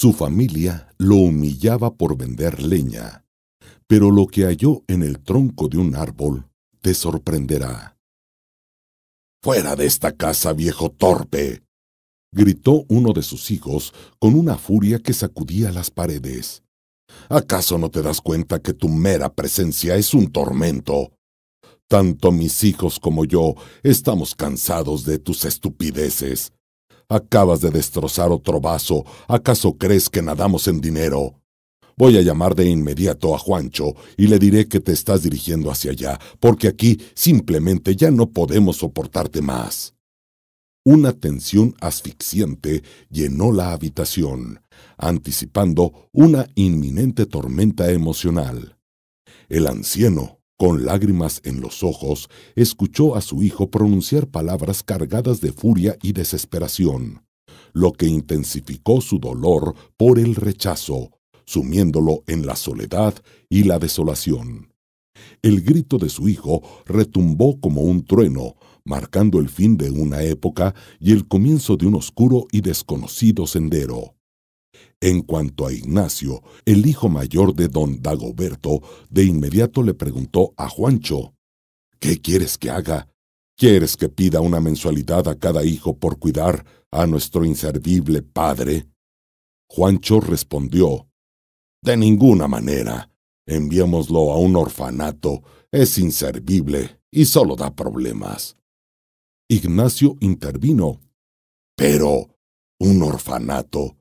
Su familia lo humillaba por vender leña, pero lo que halló en el tronco de un árbol te sorprenderá. «¡Fuera de esta casa, viejo torpe!», gritó uno de sus hijos con una furia que sacudía las paredes. «¿Acaso no te das cuenta que tu mera presencia es un tormento? Tanto mis hijos como yo estamos cansados de tus estupideces. Acabas de destrozar otro vaso. ¿Acaso crees que nadamos en dinero? Voy a llamar de inmediato a Juancho y le diré que te estás dirigiendo hacia allá, porque aquí simplemente ya no podemos soportarte más». Una tensión asfixiante llenó la habitación, anticipando una inminente tormenta emocional. El anciano, con lágrimas en los ojos, escuchó a su hijo pronunciar palabras cargadas de furia y desesperación, lo que intensificó su dolor por el rechazo, sumiéndolo en la soledad y la desolación. El grito de su hijo retumbó como un trueno, marcando el fin de una época y el comienzo de un oscuro y desconocido sendero. En cuanto a Ignacio, el hijo mayor de don Dagoberto, de inmediato le preguntó a Juancho: «¿Qué quieres que haga? ¿Quieres que pida una mensualidad a cada hijo por cuidar a nuestro inservible padre?» Juancho respondió: «De ninguna manera. Enviémoslo a un orfanato. Es inservible y solo da problemas». Ignacio intervino: «Pero, ¿un orfanato?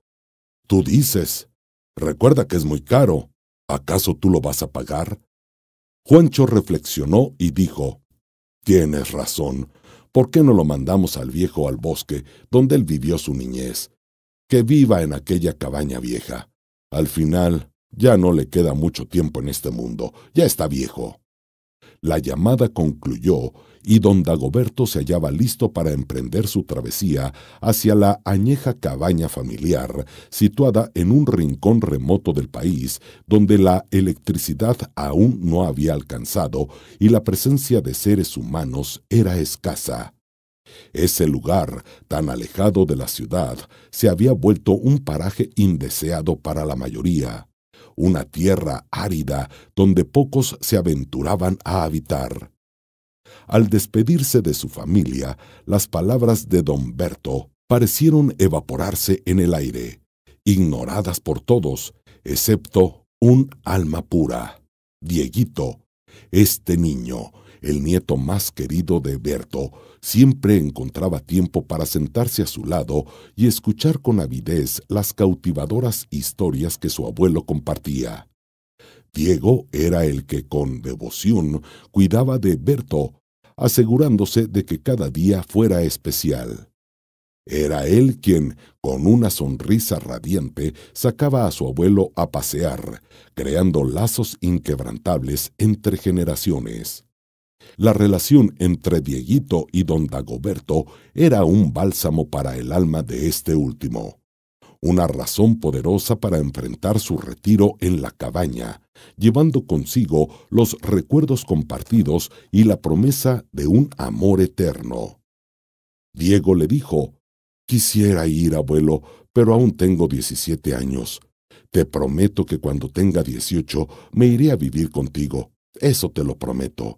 Tú dices. Recuerda que es muy caro. ¿Acaso tú lo vas a pagar?» Juancho reflexionó y dijo: «Tienes razón. ¿Por qué no lo mandamos al viejo al bosque, donde él vivió su niñez? Que viva en aquella cabaña vieja. Al final, ya no le queda mucho tiempo en este mundo. Ya está viejo». La llamada concluyó y don Dagoberto se hallaba listo para emprender su travesía hacia la añeja cabaña familiar, situada en un rincón remoto del país, donde la electricidad aún no había alcanzado y la presencia de seres humanos era escasa. Ese lugar, tan alejado de la ciudad, se había vuelto un paraje indeseado para la mayoría, una tierra árida donde pocos se aventuraban a habitar. Al despedirse de su familia, las palabras de don Berto parecieron evaporarse en el aire, ignoradas por todos, excepto un alma pura: Dieguito. Este niño, el nieto más querido de Berto, siempre encontraba tiempo para sentarse a su lado y escuchar con avidez las cautivadoras historias que su abuelo compartía. Diego era el que con devoción cuidaba de Berto, asegurándose de que cada día fuera especial. Era él quien, con una sonrisa radiante, sacaba a su abuelo a pasear, creando lazos inquebrantables entre generaciones. La relación entre Dieguito y don Dagoberto era un bálsamo para el alma de este último, una razón poderosa para enfrentar su retiro en la cabaña, llevando consigo los recuerdos compartidos y la promesa de un amor eterno. Diego le dijo: «Quisiera ir, abuelo, pero aún tengo 17 años. Te prometo que cuando tenga 18 me iré a vivir contigo. Eso te lo prometo».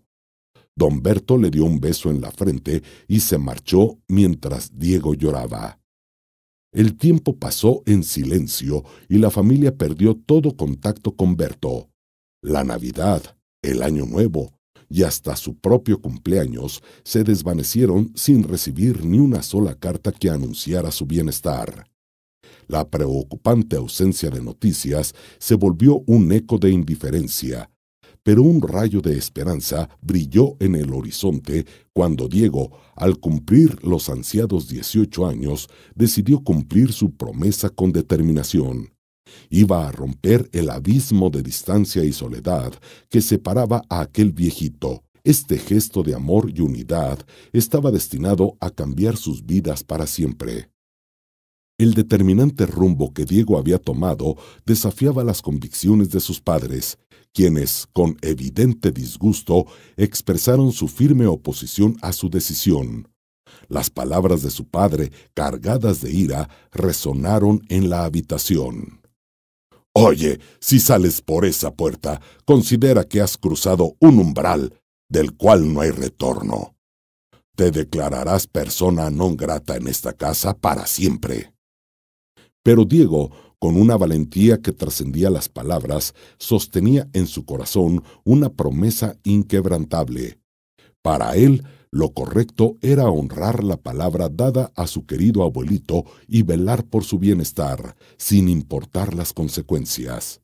Don Berto le dio un beso en la frente y se marchó mientras Diego lloraba. El tiempo pasó en silencio y la familia perdió todo contacto con Berto. La Navidad, el Año Nuevo y hasta su propio cumpleaños se desvanecieron sin recibir ni una sola carta que anunciara su bienestar. La preocupante ausencia de noticias se volvió un eco de indiferencia, pero un rayo de esperanza brilló en el horizonte cuando Diego, al cumplir los ansiados 18 años, decidió cumplir su promesa con determinación. Iba a romper el abismo de distancia y soledad que separaba a aquel viejito. Este gesto de amor y unidad estaba destinado a cambiar sus vidas para siempre. El determinante rumbo que Diego había tomado desafiaba las convicciones de sus padres, quienes, con evidente disgusto, expresaron su firme oposición a su decisión. Las palabras de su padre, cargadas de ira, resonaron en la habitación. «Oye, si sales por esa puerta, considera que has cruzado un umbral del cual no hay retorno. Te declararás persona non grata en esta casa para siempre». Pero Diego, con una valentía que trascendía las palabras, sostenía en su corazón una promesa inquebrantable. Para él, lo correcto era honrar la palabra dada a su querido abuelito y velar por su bienestar, sin importar las consecuencias.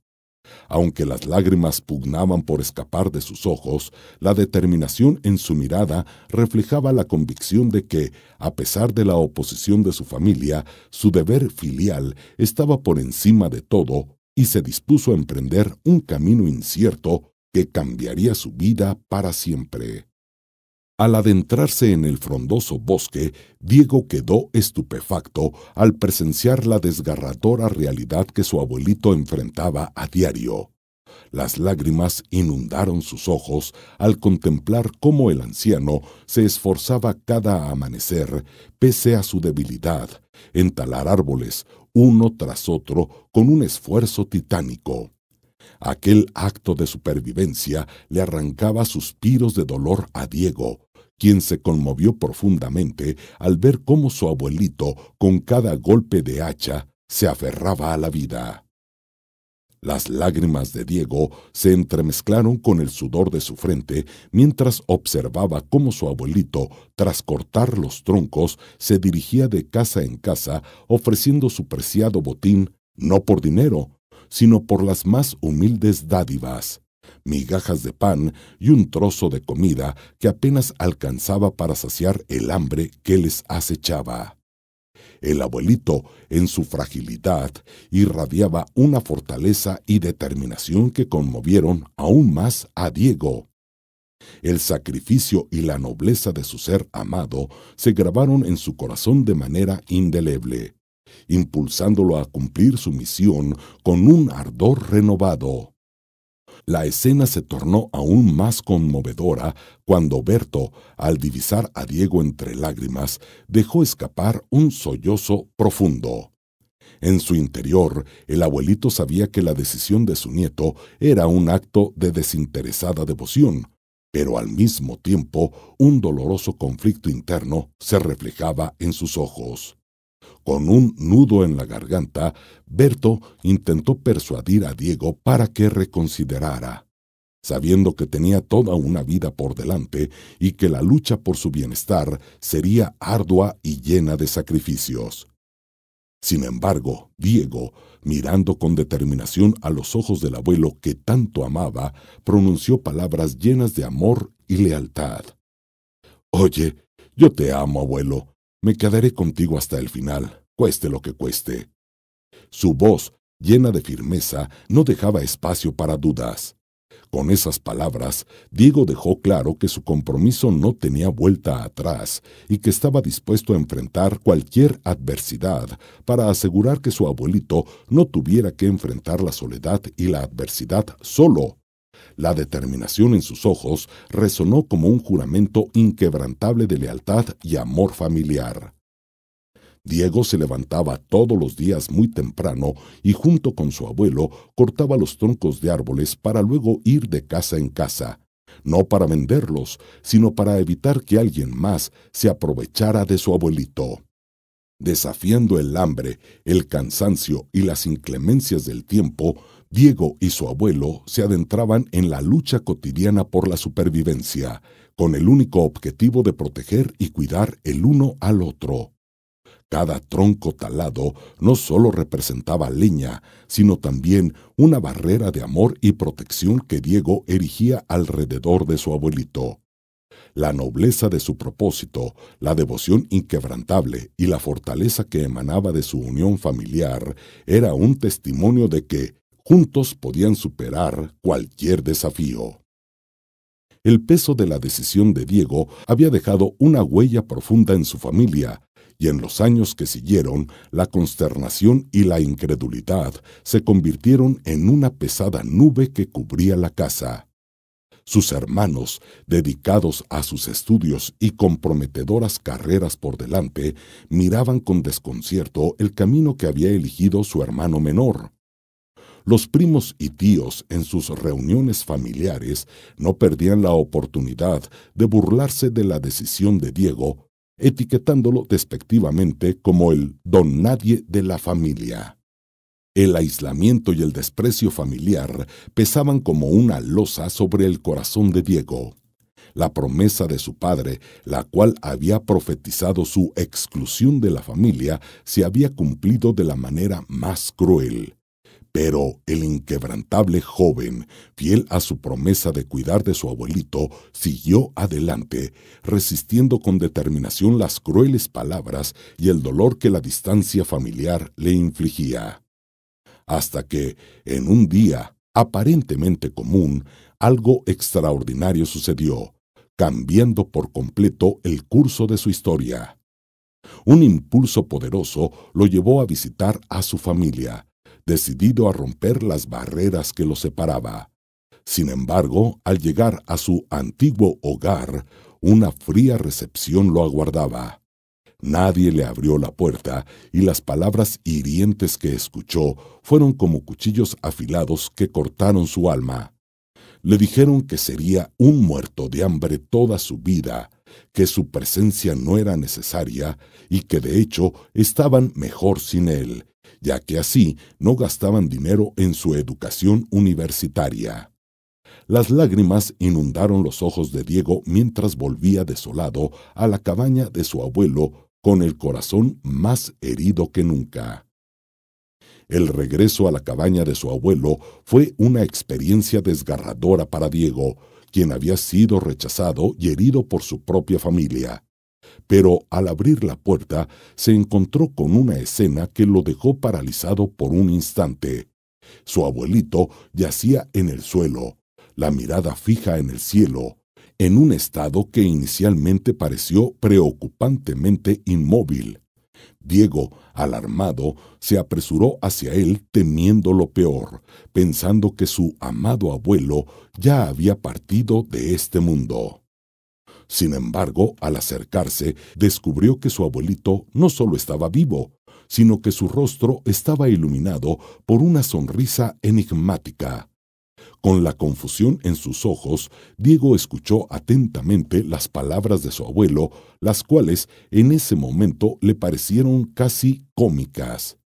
Aunque las lágrimas pugnaban por escapar de sus ojos, la determinación en su mirada reflejaba la convicción de que, a pesar de la oposición de su familia, su deber filial estaba por encima de todo y se dispuso a emprender un camino incierto que cambiaría su vida para siempre. Al adentrarse en el frondoso bosque, Diego quedó estupefacto al presenciar la desgarradora realidad que su abuelito enfrentaba a diario. Las lágrimas inundaron sus ojos al contemplar cómo el anciano se esforzaba cada amanecer, pese a su debilidad, en talar árboles, uno tras otro, con un esfuerzo titánico. Aquel acto de supervivencia le arrancaba suspiros de dolor a Diego, quien se conmovió profundamente al ver cómo su abuelito, con cada golpe de hacha, se aferraba a la vida. Las lágrimas de Diego se entremezclaron con el sudor de su frente mientras observaba cómo su abuelito, tras cortar los troncos, se dirigía de casa en casa ofreciendo su preciado botín, no por dinero, sino por las más humildes dádivas, migajas de pan y un trozo de comida que apenas alcanzaba para saciar el hambre que les acechaba. El abuelito, en su fragilidad, irradiaba una fortaleza y determinación que conmovieron aún más a Diego. El sacrificio y la nobleza de su ser amado se grabaron en su corazón de manera indeleble, impulsándolo a cumplir su misión con un ardor renovado. La escena se tornó aún más conmovedora cuando Berto, al divisar a Diego entre lágrimas, dejó escapar un sollozo profundo. En su interior, el abuelito sabía que la decisión de su nieto era un acto de desinteresada devoción, pero al mismo tiempo un doloroso conflicto interno se reflejaba en sus ojos. Con un nudo en la garganta, Berto intentó persuadir a Diego para que reconsiderara, sabiendo que tenía toda una vida por delante y que la lucha por su bienestar sería ardua y llena de sacrificios. Sin embargo, Diego, mirando con determinación a los ojos del abuelo que tanto amaba, pronunció palabras llenas de amor y lealtad. «Oye, yo te amo, abuelo. Me quedaré contigo hasta el final, cueste lo que cueste». Su voz, llena de firmeza, no dejaba espacio para dudas. Con esas palabras, Diego dejó claro que su compromiso no tenía vuelta atrás y que estaba dispuesto a enfrentar cualquier adversidad para asegurar que su abuelito no tuviera que enfrentar la soledad y la adversidad solo. La determinación en sus ojos resonó como un juramento inquebrantable de lealtad y amor familiar. Diego se levantaba todos los días muy temprano y junto con su abuelo cortaba los troncos de árboles para luego ir de casa en casa, no para venderlos, sino para evitar que alguien más se aprovechara de su abuelito. Desafiando el hambre, el cansancio y las inclemencias del tiempo, Diego y su abuelo se adentraban en la lucha cotidiana por la supervivencia, con el único objetivo de proteger y cuidar el uno al otro. Cada tronco talado no solo representaba leña, sino también una barrera de amor y protección que Diego erigía alrededor de su abuelito. La nobleza de su propósito, la devoción inquebrantable y la fortaleza que emanaba de su unión familiar era un testimonio de que juntos podían superar cualquier desafío. El peso de la decisión de Diego había dejado una huella profunda en su familia, y en los años que siguieron, la consternación y la incredulidad se convirtieron en una pesada nube que cubría la casa. Sus hermanos, dedicados a sus estudios y con prometedoras carreras por delante, miraban con desconcierto el camino que había elegido su hermano menor. Los primos y tíos en sus reuniones familiares no perdían la oportunidad de burlarse de la decisión de Diego, etiquetándolo despectivamente como el don nadie de la familia. El aislamiento y el desprecio familiar pesaban como una losa sobre el corazón de Diego. La promesa de su padre, la cual había profetizado su exclusión de la familia, se había cumplido de la manera más cruel. Pero el inquebrantable joven, fiel a su promesa de cuidar de su abuelito, siguió adelante, resistiendo con determinación las crueles palabras y el dolor que la distancia familiar le infligía. Hasta que, en un día aparentemente común, algo extraordinario sucedió, cambiando por completo el curso de su historia. Un impulso poderoso lo llevó a visitar a su familia, decidido a romper las barreras que lo separaba. Sin embargo, al llegar a su antiguo hogar, una fría recepción lo aguardaba. Nadie le abrió la puerta y las palabras hirientes que escuchó fueron como cuchillos afilados que cortaron su alma. Le dijeron que sería un muerto de hambre toda su vida, que su presencia no era necesaria y que de hecho estaban mejor sin él, ya que así no gastaban dinero en su educación universitaria. Las lágrimas inundaron los ojos de Diego mientras volvía desolado a la cabaña de su abuelo con el corazón más herido que nunca. El regreso a la cabaña de su abuelo fue una experiencia desgarradora para Diego, quien había sido rechazado y herido por su propia familia. Pero al abrir la puerta se encontró con una escena que lo dejó paralizado por un instante. Su abuelito yacía en el suelo, la mirada fija en el cielo, en un estado que inicialmente pareció preocupantemente inmóvil. Diego, alarmado, se apresuró hacia él temiendo lo peor, pensando que su amado abuelo ya había partido de este mundo. Sin embargo, al acercarse, descubrió que su abuelito no solo estaba vivo, sino que su rostro estaba iluminado por una sonrisa enigmática. Con la confusión en sus ojos, Diego escuchó atentamente las palabras de su abuelo, las cuales en ese momento le parecieron casi cómicas.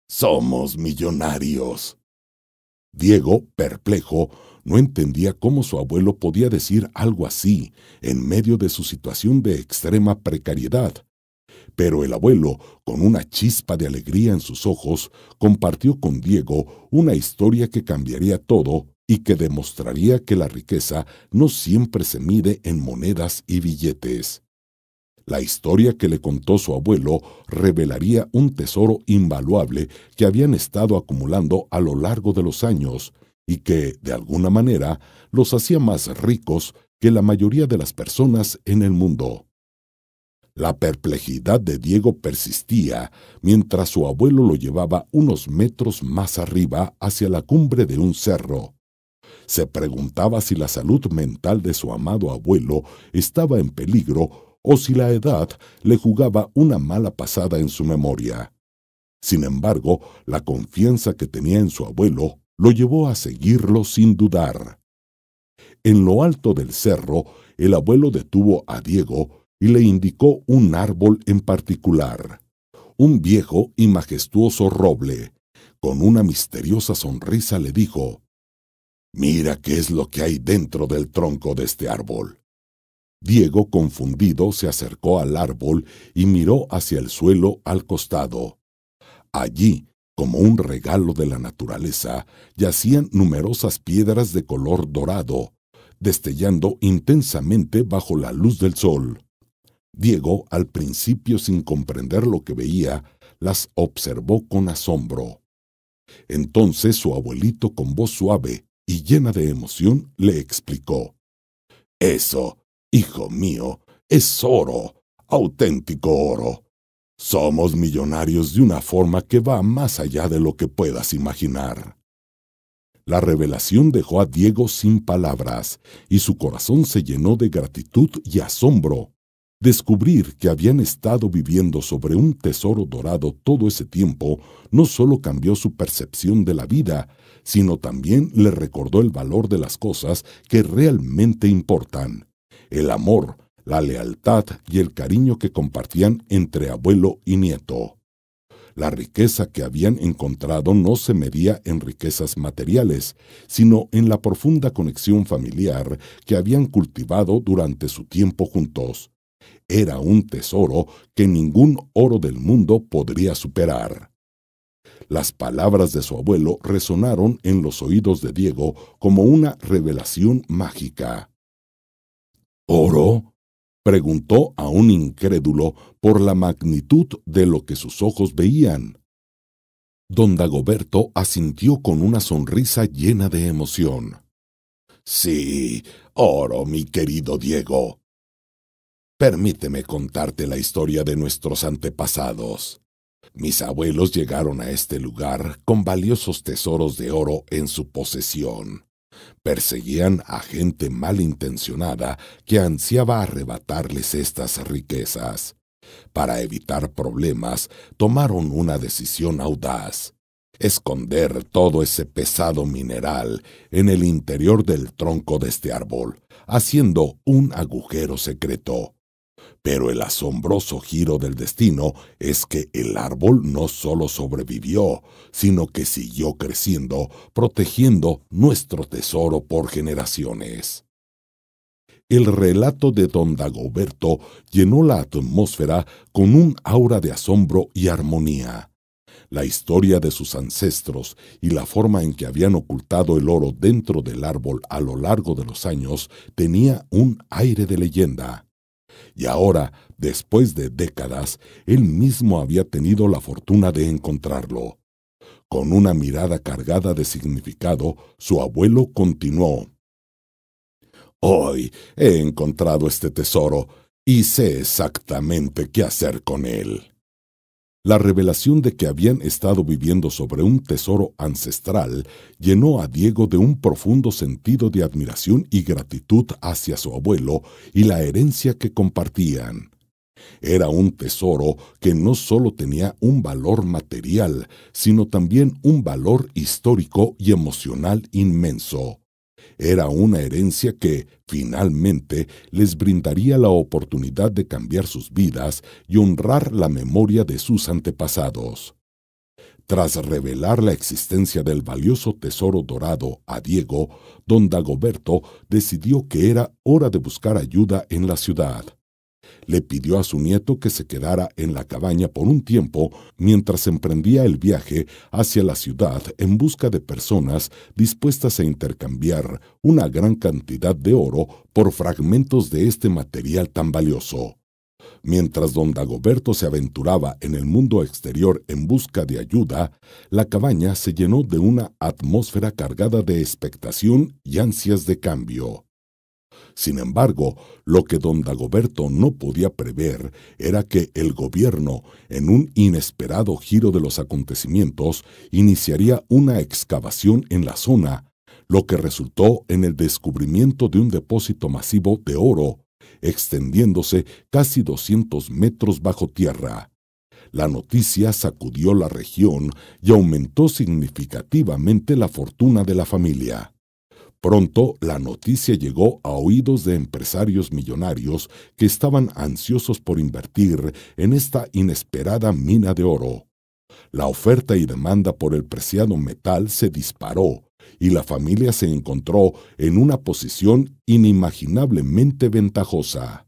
«Somos millonarios». Diego, perplejo, no entendía cómo su abuelo podía decir algo así en medio de su situación de extrema precariedad. Pero el abuelo, con una chispa de alegría en sus ojos, compartió con Diego una historia que cambiaría todo y que demostraría que la riqueza no siempre se mide en monedas y billetes. La historia que le contó su abuelo revelaría un tesoro invaluable que habían estado acumulando a lo largo de los años y que, de alguna manera, los hacía más ricos que la mayoría de las personas en el mundo. La perplejidad de Diego persistía mientras su abuelo lo llevaba unos metros más arriba hacia la cumbre de un cerro. Se preguntaba si la salud mental de su amado abuelo estaba en peligro o si la edad le jugaba una mala pasada en su memoria. Sin embargo, la confianza que tenía en su abuelo lo llevó a seguirlo sin dudar. En lo alto del cerro, el abuelo detuvo a Diego y le indicó un árbol en particular, un viejo y majestuoso roble. Con una misteriosa sonrisa le dijo: «Mira qué es lo que hay dentro del tronco de este árbol». Diego, confundido, se acercó al árbol y miró hacia el suelo al costado. Allí, como un regalo de la naturaleza, yacían numerosas piedras de color dorado, destellando intensamente bajo la luz del sol. Diego, al principio sin comprender lo que veía, las observó con asombro. Entonces su abuelito, con voz suave y llena de emoción, le explicó: «Eso, hijo mío, es oro, auténtico oro. Somos millonarios de una forma que va más allá de lo que puedas imaginar». La revelación dejó a Diego sin palabras, y su corazón se llenó de gratitud y asombro. Descubrir que habían estado viviendo sobre un tesoro dorado todo ese tiempo no solo cambió su percepción de la vida, sino también le recordó el valor de las cosas que realmente importan: el amor, la lealtad y el cariño que compartían entre abuelo y nieto. La riqueza que habían encontrado no se medía en riquezas materiales, sino en la profunda conexión familiar que habían cultivado durante su tiempo juntos. Era un tesoro que ningún oro del mundo podría superar. Las palabras de su abuelo resonaron en los oídos de Diego como una revelación mágica. ¿Oro?, preguntó aún incrédulo por la magnitud de lo que sus ojos veían. Don Dagoberto asintió con una sonrisa llena de emoción. Sí, oro, mi querido Diego. Permíteme contarte la historia de nuestros antepasados. Mis abuelos llegaron a este lugar con valiosos tesoros de oro en su posesión. Perseguían a gente malintencionada que ansiaba arrebatarles estas riquezas. Para evitar problemas, tomaron una decisión audaz: esconder todo ese pesado mineral en el interior del tronco de este árbol, haciendo un agujero secreto. Pero el asombroso giro del destino es que el árbol no solo sobrevivió, sino que siguió creciendo, protegiendo nuestro tesoro por generaciones. El relato de don Dagoberto llenó la atmósfera con un aura de asombro y armonía. La historia de sus ancestros y la forma en que habían ocultado el oro dentro del árbol a lo largo de los años tenía un aire de leyenda. Y ahora, después de décadas, él mismo había tenido la fortuna de encontrarlo. Con una mirada cargada de significado, su abuelo continuó. Hoy he encontrado este tesoro y sé exactamente qué hacer con él. La revelación de que habían estado viviendo sobre un tesoro ancestral llenó a Diego de un profundo sentido de admiración y gratitud hacia su abuelo y la herencia que compartían. Era un tesoro que no solo tenía un valor material, sino también un valor histórico y emocional inmenso. Era una herencia que, finalmente, les brindaría la oportunidad de cambiar sus vidas y honrar la memoria de sus antepasados. Tras revelar la existencia del valioso tesoro dorado a Diego, don Dagoberto decidió que era hora de buscar ayuda en la ciudad. Le pidió a su nieto que se quedara en la cabaña por un tiempo mientras emprendía el viaje hacia la ciudad en busca de personas dispuestas a intercambiar una gran cantidad de oro por fragmentos de este material tan valioso. Mientras don Dagoberto se aventuraba en el mundo exterior en busca de ayuda, la cabaña se llenó de una atmósfera cargada de expectación y ansias de cambio. Sin embargo, lo que don Dagoberto no podía prever era que el gobierno, en un inesperado giro de los acontecimientos, iniciaría una excavación en la zona, lo que resultó en el descubrimiento de un depósito masivo de oro, extendiéndose casi 200 metros bajo tierra. La noticia sacudió la región y aumentó significativamente la fortuna de la familia. Pronto la noticia llegó a oídos de empresarios millonarios que estaban ansiosos por invertir en esta inesperada mina de oro. La oferta y demanda por el preciado metal se disparó y la familia se encontró en una posición inimaginablemente ventajosa.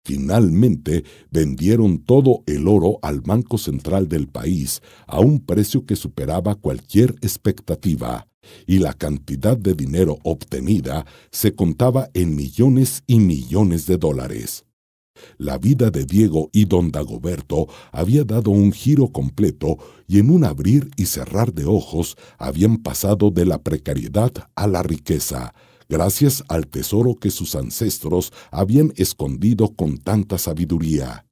Finalmente vendieron todo el oro al Banco Central del país a un precio que superaba cualquier expectativa, y la cantidad de dinero obtenida se contaba en millones y millones de dólares. La vida de Diego y don Dagoberto había dado un giro completo y en un abrir y cerrar de ojos habían pasado de la precariedad a la riqueza, gracias al tesoro que sus ancestros habían escondido con tanta sabiduría.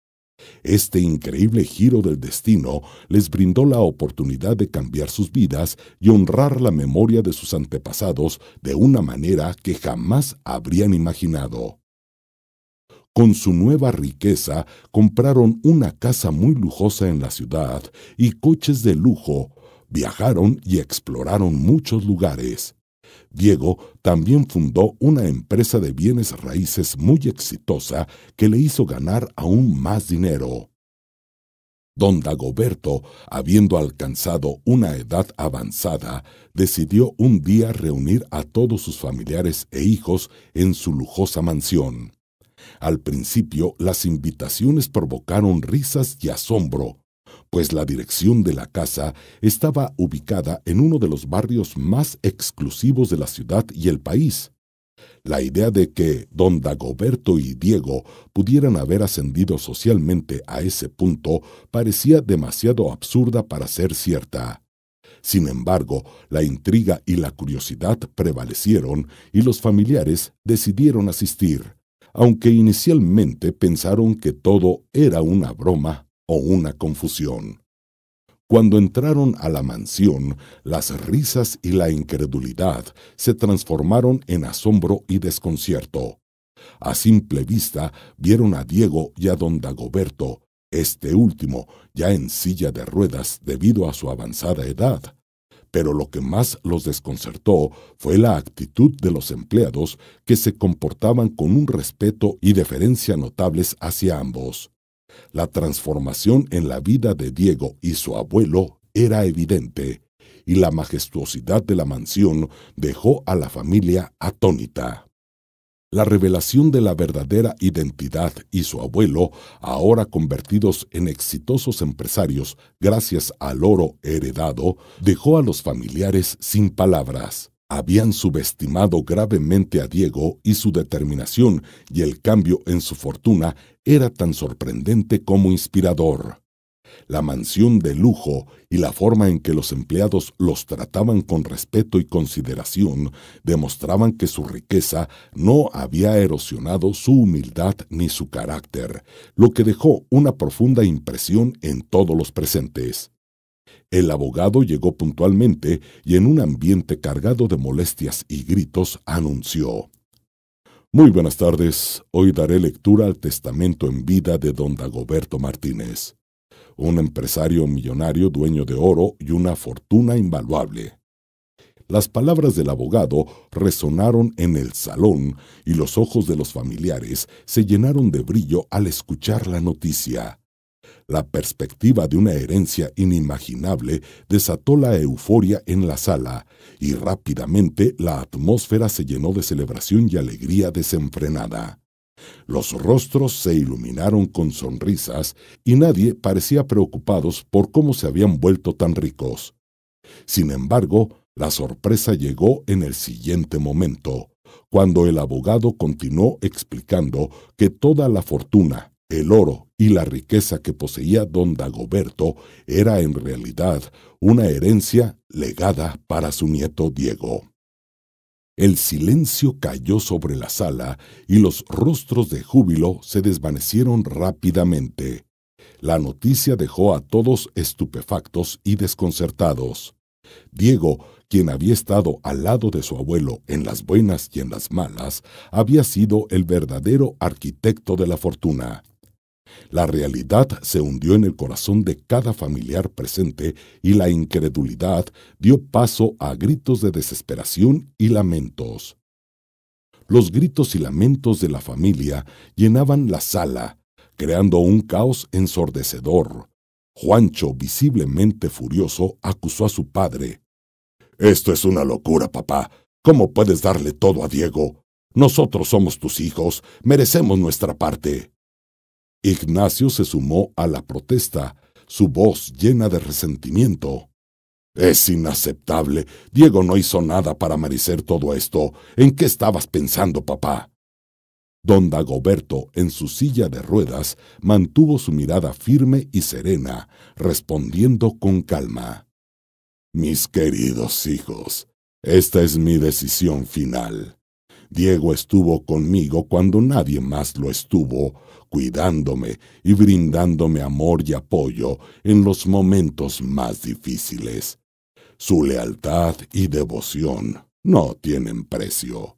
Este increíble giro del destino les brindó la oportunidad de cambiar sus vidas y honrar la memoria de sus antepasados de una manera que jamás habrían imaginado. Con su nueva riqueza, compraron una casa muy lujosa en la ciudad y coches de lujo. Viajaron y exploraron muchos lugares. Diego también fundó una empresa de bienes raíces muy exitosa que le hizo ganar aún más dinero. Don Dagoberto, habiendo alcanzado una edad avanzada, decidió un día reunir a todos sus familiares e hijos en su lujosa mansión. Al principio, las invitaciones provocaron risas y asombro, pues la dirección de la casa estaba ubicada en uno de los barrios más exclusivos de la ciudad y el país. La idea de que don Dagoberto y Diego pudieran haber ascendido socialmente a ese punto parecía demasiado absurda para ser cierta. Sin embargo, la intriga y la curiosidad prevalecieron y los familiares decidieron asistir, aunque inicialmente pensaron que todo era una broma o una confusión. Cuando entraron a la mansión, las risas y la incredulidad se transformaron en asombro y desconcierto. A simple vista vieron a Diego y a don Dagoberto, este último ya en silla de ruedas debido a su avanzada edad. Pero lo que más los desconcertó fue la actitud de los empleados, que se comportaban con un respeto y deferencia notables hacia ambos. La transformación en la vida de Diego y su abuelo era evidente, y la majestuosidad de la mansión dejó a la familia atónita. La revelación de la verdadera identidad y su abuelo, ahora convertidos en exitosos empresarios gracias al oro heredado, dejó a los familiares sin palabras. Habían subestimado gravemente a Diego y su determinación, y el cambio en su fortuna era tan sorprendente como inspirador. La mansión de lujo y la forma en que los empleados los trataban con respeto y consideración demostraban que su riqueza no había erosionado su humildad ni su carácter, lo que dejó una profunda impresión en todos los presentes. El abogado llegó puntualmente y en un ambiente cargado de molestias y gritos anunció: «Muy buenas tardes, hoy daré lectura al testamento en vida de don Dagoberto Martínez, un empresario millonario dueño de oro y una fortuna invaluable». Las palabras del abogado resonaron en el salón y los ojos de los familiares se llenaron de brillo al escuchar la noticia. La perspectiva de una herencia inimaginable desató la euforia en la sala, y rápidamente la atmósfera se llenó de celebración y alegría desenfrenada. Los rostros se iluminaron con sonrisas y nadie parecía preocupados por cómo se habían vuelto tan ricos. Sin embargo, la sorpresa llegó en el siguiente momento, cuando el abogado continuó explicando que toda la fortuna, el oro y la riqueza que poseía don Dagoberto era en realidad una herencia legada para su nieto Diego. El silencio cayó sobre la sala y los rostros de júbilo se desvanecieron rápidamente. La noticia dejó a todos estupefactos y desconcertados. Diego, quien había estado al lado de su abuelo en las buenas y en las malas, había sido el verdadero arquitecto de la fortuna. La realidad se hundió en el corazón de cada familiar presente y la incredulidad dio paso a gritos de desesperación y lamentos. Los gritos y lamentos de la familia llenaban la sala, creando un caos ensordecedor. Juancho, visiblemente furioso, acusó a su padre. «Esto es una locura, papá. ¿Cómo puedes darle todo a Diego? Nosotros somos tus hijos, merecemos nuestra parte». Ignacio se sumó a la protesta, su voz llena de resentimiento. «Es inaceptable. Diego no hizo nada para merecer todo esto. ¿En qué estabas pensando, papá?» Don Dagoberto, en su silla de ruedas, mantuvo su mirada firme y serena, respondiendo con calma. «Mis queridos hijos, esta es mi decisión final. Diego estuvo conmigo cuando nadie más lo estuvo, cuidándome y brindándome amor y apoyo en los momentos más difíciles. Su lealtad y devoción no tienen precio.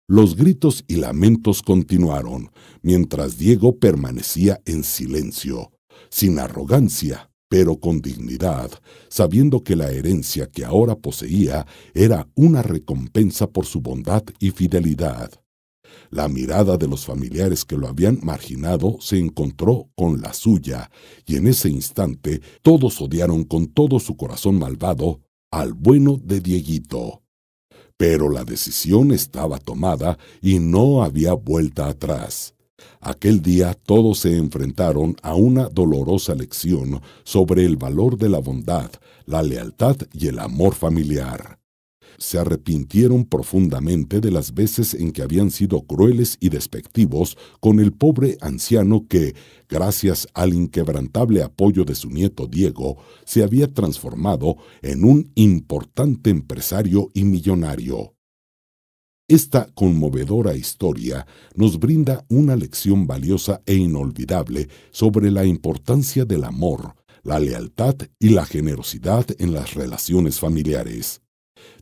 Los gritos y lamentos continuaron, mientras Diego permanecía en silencio, sin arrogancia, pero con dignidad, sabiendo que la herencia que ahora poseía era una recompensa por su bondad y fidelidad. La mirada de los familiares que lo habían marginado se encontró con la suya, y en ese instante todos odiaron con todo su corazón malvado al bueno de Dieguito. Pero la decisión estaba tomada y no había vuelta atrás. Aquel día todos se enfrentaron a una dolorosa lección sobre el valor de la bondad, la lealtad y el amor familiar. Se arrepintieron profundamente de las veces en que habían sido crueles y despectivos con el pobre anciano que, gracias al inquebrantable apoyo de su nieto Diego, se había transformado en un importante empresario y millonario. Esta conmovedora historia nos brinda una lección valiosa e inolvidable sobre la importancia del amor, la lealtad y la generosidad en las relaciones familiares.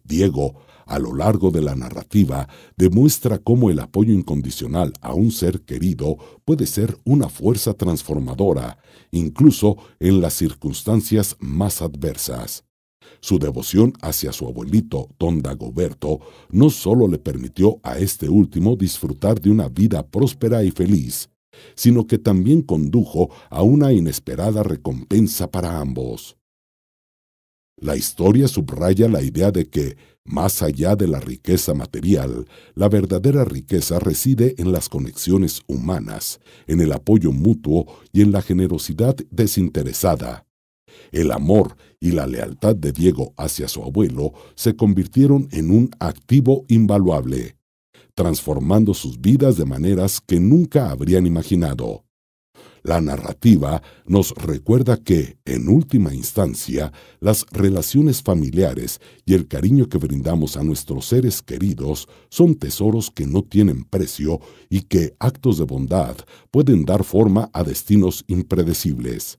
Diego, a lo largo de la narrativa, demuestra cómo el apoyo incondicional a un ser querido puede ser una fuerza transformadora, incluso en las circunstancias más adversas. Su devoción hacia su abuelito, don Dagoberto, no solo le permitió a este último disfrutar de una vida próspera y feliz, sino que también condujo a una inesperada recompensa para ambos. La historia subraya la idea de que, más allá de la riqueza material, la verdadera riqueza reside en las conexiones humanas, en el apoyo mutuo y en la generosidad desinteresada. El amor y la lealtad de Diego hacia su abuelo se convirtieron en un activo invaluable, transformando sus vidas de maneras que nunca habrían imaginado. La narrativa nos recuerda que, en última instancia, las relaciones familiares y el cariño que brindamos a nuestros seres queridos son tesoros que no tienen precio y que actos de bondad pueden dar forma a destinos impredecibles.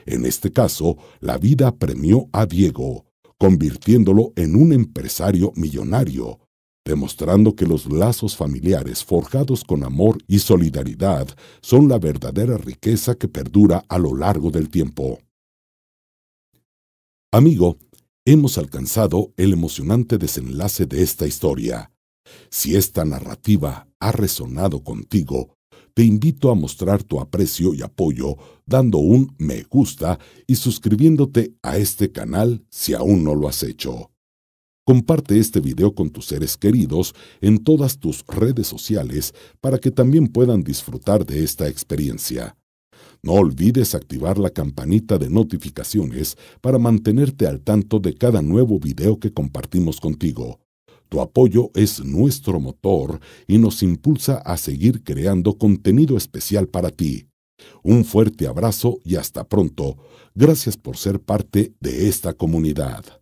En este caso, la vida premió a Diego, convirtiéndolo en un empresario millonario, demostrando que los lazos familiares forjados con amor y solidaridad son la verdadera riqueza que perdura a lo largo del tiempo. Amigo, hemos alcanzado el emocionante desenlace de esta historia. Si esta narrativa ha resonado contigo, te invito a mostrar tu aprecio y apoyo dando un me gusta y suscribiéndote a este canal si aún no lo has hecho. Comparte este video con tus seres queridos en todas tus redes sociales para que también puedan disfrutar de esta experiencia. No olvides activar la campanita de notificaciones para mantenerte al tanto de cada nuevo video que compartimos contigo. Tu apoyo es nuestro motor y nos impulsa a seguir creando contenido especial para ti. Un fuerte abrazo y hasta pronto. Gracias por ser parte de esta comunidad.